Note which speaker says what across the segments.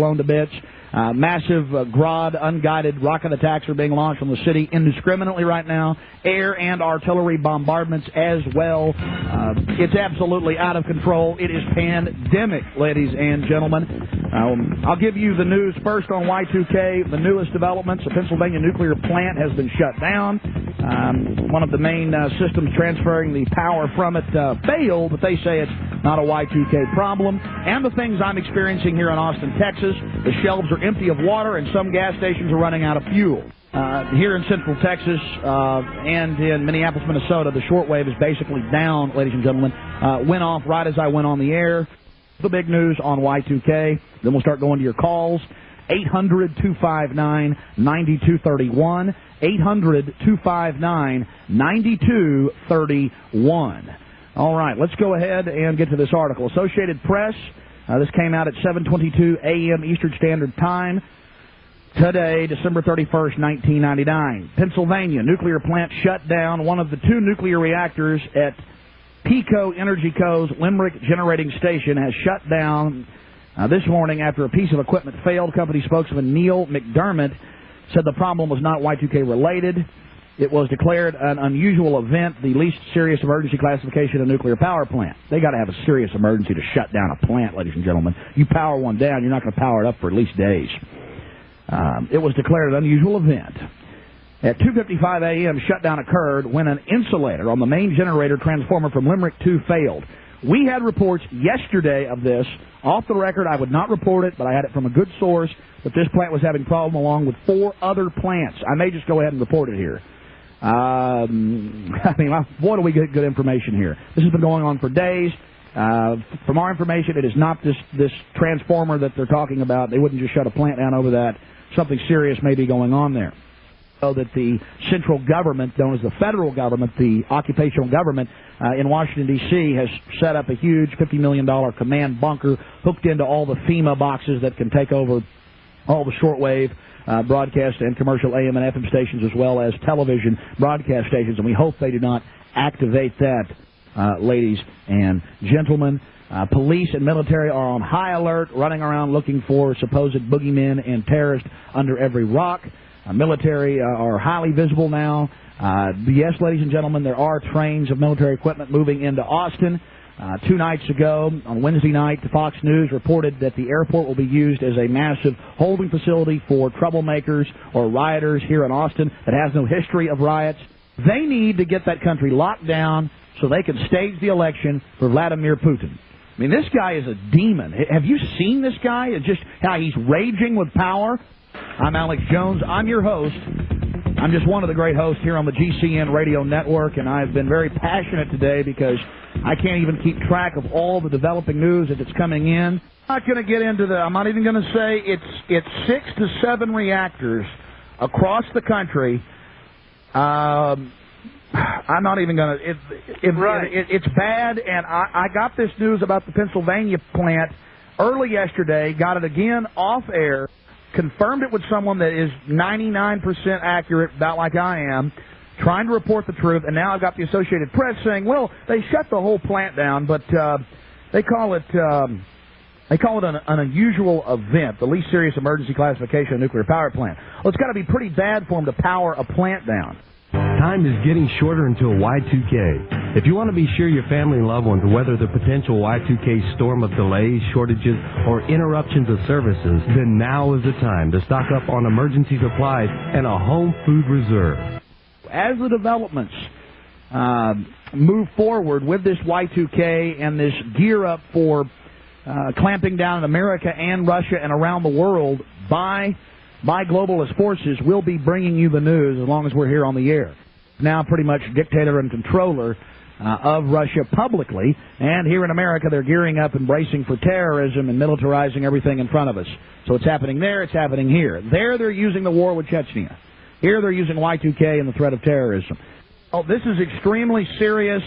Speaker 1: blown to bits. Massive Grad unguided rocket attacks are being launched on the city indiscriminately right now. Air and artillery bombardments as well. It's absolutely out of control. It is pandemic, ladies and gentlemen. I'll give you the news first on Y2K. The newest developments: a Pennsylvania nuclear plant has been shut down. One of the main systems transferring the power from it failed, but they say it's not a Y2K problem. And the things I'm experiencing here in Austin, Texas: the shelves are empty of water and some gas stations are running out of fuel. Here in Central Texas and in Minneapolis, Minnesota, the shortwave is basically down, ladies and gentlemen. Went off right as I went on the air. The big news on Y2K. Then we'll start going to your calls. 800-259-9231. 800-259-9231. All right, let's go ahead and get to this article. Associated Press. This came out at 7:22 a.m. Eastern Standard Time today, December 31st, 1999. Pennsylvania nuclear plant shut down. One of the two nuclear reactors at PECO Energy Co.'s Limerick Generating Station has shut down this morning after a piece of equipment failed. Company spokesman Neil McDermott said the problem was not Y2K related. It was declared an unusual event, the least serious emergency classification of a nuclear power plant. They got to have a serious emergency to shut down a plant, ladies and gentlemen. You power one down, you're not going to power it up for at least days. It was declared an unusual event. At 2:55 a.m., shutdown occurred when an insulator on the main generator transformer from Limerick 2 failed. We had reports yesterday of this. Off the record, I would not report it, but I had it from a good source that this plant was having problem along with 4 other plants. I may just go ahead and report it here. I mean, boy, do we get good information here. This has been going on for days. From our information, it is not this transformer that they're talking about. They wouldn't just shut a plant down over that. Something serious may be going on there. So that the central government, known as the federal government, the occupational government in Washington, D.C., has set up a huge $50 million command bunker hooked into all the FEMA boxes that can take over all the shortwave broadcast and commercial AM and FM stations, as well as television broadcast stations, and we hope they do not activate that, ladies and gentlemen. Police and military are on high alert, running around looking for supposed boogeymen and terrorists under every rock. Military are highly visible now. Yes, ladies and gentlemen, there are trains of military equipment moving into Austin. 2 nights ago, on Wednesday night, Fox News reported that the airport will be used as a massive holding facility for troublemakers or rioters here in Austin that has no history of riots. They need to get that country locked down so they can stage the election for Vladimir Putin. I mean, this guy is a demon. Have you seen this guy? It's just how he's raging with power. I'm Alex Jones. I'm your host. I'm just one of the great hosts here on the GCN radio network, and I've been very passionate today because I can't even keep track of all the developing news as it's coming in. I'm not going to get into I'm not even going to say it's 6 to 7 reactors across the country. I'm not even going to. It's bad, and I got this news about the Pennsylvania plant early yesterday, got it again off air, confirmed it with someone that is 99% accurate, about like I am, trying to report the truth, and now I've got the Associated Press saying, well, they shut the whole plant down, but they call it an unusual event, the least serious emergency classification of a nuclear power plant. Well, it's got to be pretty bad for them to power a plant down.
Speaker 2: Time is getting shorter until Y2K. If you want to be sure your family and loved ones weather the potential Y2K storm of delays, shortages, or interruptions of services, then now is the time to stock up on emergency supplies and a home food reserve.
Speaker 1: As the developments move forward with this Y2K and this gear up for clamping down in America and Russia and around the world by globalist forces, we'll be bringing you the news as long as we're here on the air. Now pretty much dictator and controller of Russia publicly, and here in America they're gearing up and bracing for terrorism and militarizing everything in front of us. So it's happening there, it's happening here. There they're using the war with Chechnya. Here they're using Y2K and the threat of terrorism. Oh, this is extremely serious.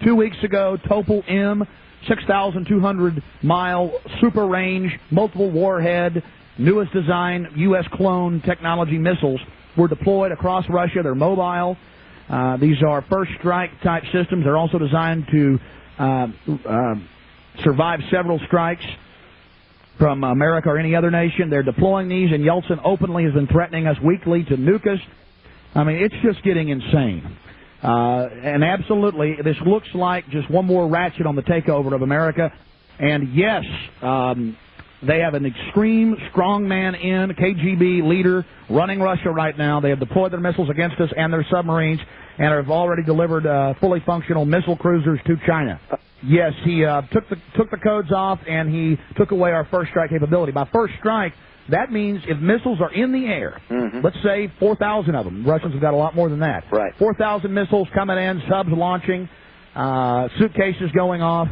Speaker 1: 2 weeks ago, Topol M, 6,200-mile super range, multiple warhead, newest design, U.S. clone technology missiles were deployed across Russia. They're mobile. These are first strike type systems. They're also designed to survive several strikes. from America or any other nation. They're deploying these, and Yeltsin openly has been threatening us weekly to nuke us. I mean, it's just getting insane. And absolutely, this looks like just one more ratchet on the takeover of America. And yes, they have an extreme strongman in KGB leader running Russia right now. They have deployed their missiles against us and their submarines, and have already delivered fully functional missile cruisers to China. Yes, he took the codes off, and he took away our first strike capability. By first strike, that means if missiles are in the air, let's say 4,000 of them. Russians have got a lot more than that.
Speaker 3: Right.
Speaker 1: 4,000 missiles coming in, subs launching, suitcases going off.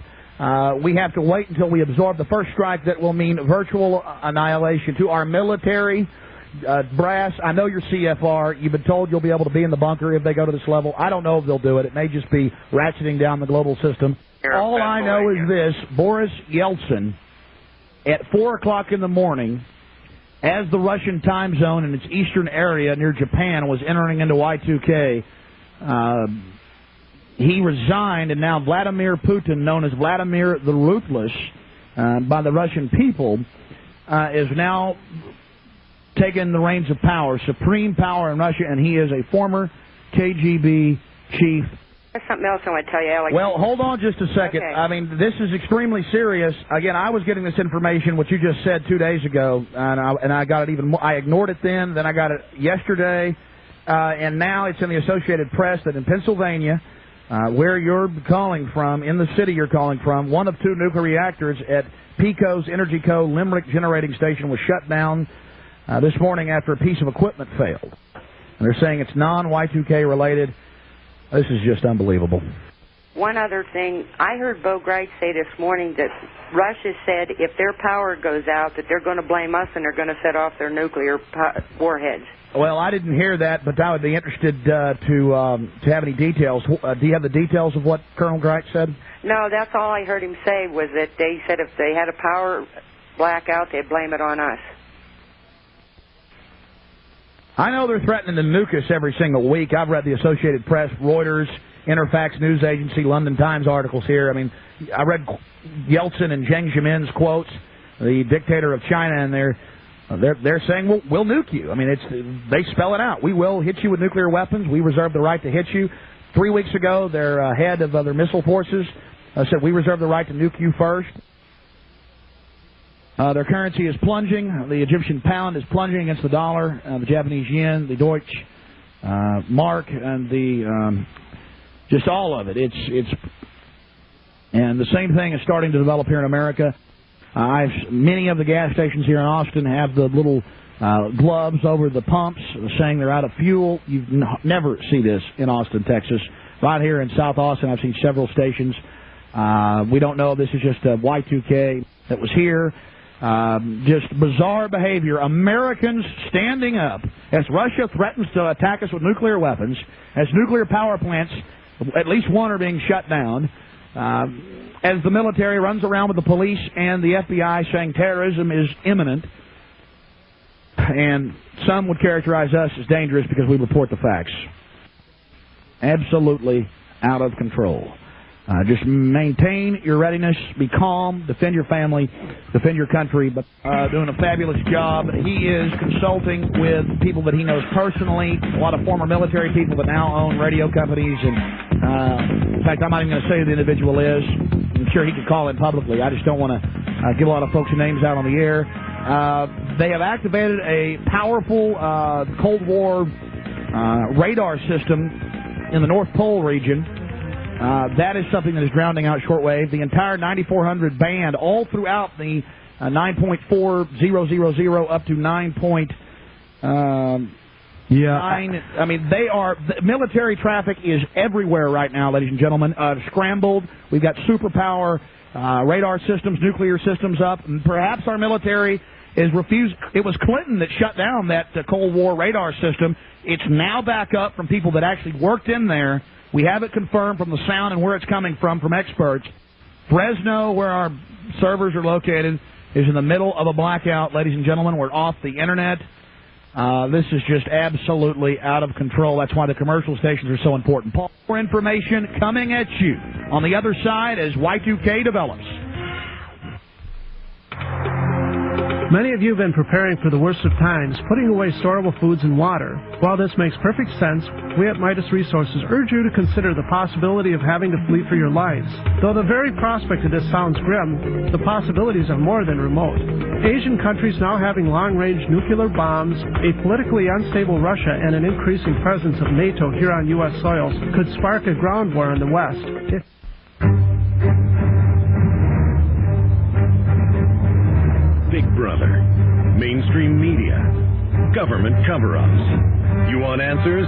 Speaker 1: We have to wait until we absorb the first strike. That will mean virtual annihilation to our military brass. I know you're CFR. You've been told you'll be able to be in the bunker if they go to this level. I don't know if they'll do it. It may just be ratcheting down the global system. All I know is this: Boris Yeltsin, at 4 o'clock in the morning, as the Russian time zone in its eastern area near Japan was entering into Y2K, he resigned, and now Vladimir Putin, known as Vladimir the Ruthless by the Russian people, is now taking the reins of power, supreme power in Russia, and he is a former KGB chief.
Speaker 4: There's something else I want to tell you, Alex.
Speaker 1: Well, hold on just a second.
Speaker 4: Okay.
Speaker 1: I mean, this is extremely serious. Again, I was getting this information, what you just said 2 days ago, and I got it even more. I ignored it then I got it yesterday, and now it's in the Associated Press that in Pennsylvania, where you're calling from, in the city you're calling from, one of 2 nuclear reactors at PECO's Energy Co. Limerick generating station was shut down this morning after a piece of equipment failed. And they're saying it's non-Y2K related. This is just unbelievable.
Speaker 4: One other thing, I heard Bo Greig say this morning that Russia said if their power goes out that they're going to blame us and they're going to set off their nuclear warheads.
Speaker 1: Well, I didn't hear that, but I would be interested to have any details. Do you have the details of what Colonel Greig said?
Speaker 4: No, that's all I heard him say was that they said if they had a power blackout, they'd blame it on us.
Speaker 1: I know they're threatening to nuke us every single week. I've read the Associated Press, Reuters, Interfax News Agency, London Times articles here. I mean, I read Yeltsin and Jiang Zemin's quotes, the dictator of China, and they're saying we'll nuke you. I mean, they spell it out. We will hit you with nuclear weapons. We reserve the right to hit you. 3 weeks ago, their head of their missile forces said we reserve the right to nuke you first. Their currency is plunging. The Egyptian pound is plunging against the dollar, the Japanese yen, the Deutsche mark, and the just all of it. And the same thing is starting to develop here in America. Many of the gas stations here in Austin have the little gloves over the pumps saying they're out of fuel. You never see this in Austin, Texas. Right here in South Austin, I've seen several stations. We don't know if this is just a Y2K that was here. Just bizarre behavior. Americans standing up as Russia threatens to attack us with nuclear weapons, as nuclear power plants, at least one, are being shut down, as the military runs around with the police and the FBI saying terrorism is imminent, and some would characterize us as dangerous because we report the facts. Absolutely out of control. Just maintain your readiness, be calm, defend your family, defend your country, but doing a fabulous job. He is consulting with people that he knows personally, a lot of former military people that now own radio companies, and in fact, I'm not even going to say who the individual is. I'm sure he could call in publicly. I just don't want to give a lot of folks' names out on the air. They have activated a powerful Cold War radar system in the North Pole region. That is something that is drowning out shortwave. The entire 9400 band, all throughout the 9.4000 up to 9. I mean, the military traffic is everywhere right now, ladies and gentlemen. Scrambled. We've got superpower radar systems, nuclear systems up. And perhaps our military is refused. It was Clinton that shut down that Cold War radar system. It's now back up from people that actually worked in there. We have it confirmed from the sound and where it's coming from experts. Fresno, where our servers are located, is in the middle of a blackout, ladies and gentlemen. We're off the Internet. This is just absolutely out of control. That's why the commercial stations are so important. More information coming at you on the other side as Y2K develops.
Speaker 3: Many of you have been preparing for the worst of times, putting away storable foods and water. While this makes perfect sense, we at Midas Resources urge you to consider the possibility of having to flee for your lives. Though the very prospect of this sounds grim, the possibilities are more than remote. Asian countries now having long-range nuclear bombs, a politically unstable Russia, and an increasing presence of NATO here on U.S. soils could spark a ground war in the West.
Speaker 5: Big Brother, mainstream media, government cover-ups. You want answers?